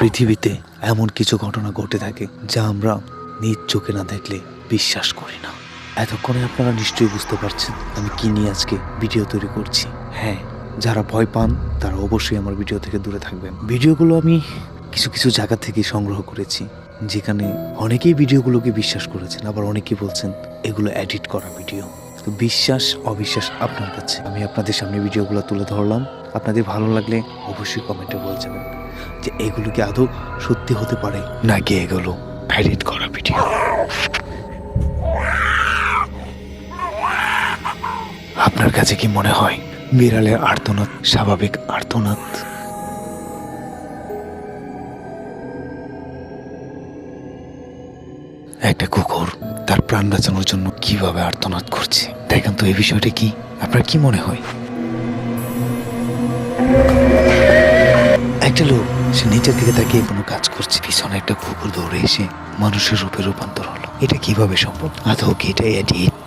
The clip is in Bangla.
পৃথিবীতে এমন কিছু ঘটনা ঘটে থাকে যা আমরা নিজ চোখে না দেখলে বিশ্বাস করি না। এতক্ষণে আপনারা নিশ্চয়ই বুঝতে পারছেন আমি কি নিয়ে আজকে ভিডিও তৈরি করছি। হ্যাঁ, যারা ভয় পান তারা অবশ্যই আমার ভিডিও থেকে দূরে থাকবেন। ভিডিওগুলো আমি কিছু কিছু জায়গা থেকে সংগ্রহ করেছি, যেখানে অনেকেই ভিডিওগুলোকে বিশ্বাস করেছেন, আবার অনেকেই বলছেন এগুলো এডিট করা ভিডিও। তো বিশ্বাস অবিশ্বাস আপনার কাছে। আমি আপনাদের সামনে ভিডিওগুলো তুলে ধরলাম। আপনাদের ভালো লাগলে অবশ্যই কমেন্টে বলে যাবেন যে এগুলো কি আদৌ সত্যি হতে পারে নাকি এগুলো এডিট করা ভিডিও। আপনার কাছে কি মনে হয় বিড়ালের আর্তনাদ স্বাভাবিক আর্তনাদ? একটা কুকুর তার প্রাণ বাঁচানোর জন্য কিভাবে আর্তনাদ করছে দেখেন তো। এই বিষয়টা কি আপনার কি মনে হয়? একটা লোক সে নিচের দিকে তাকিয়ে কোনো কাজ করছে, পিছনে একটা কুকুর দৌড়ে এসে মানুষের রূপে রূপান্তর হলো। এটা কিভাবে সম্ভব? আদৌ কি এটা এডিট?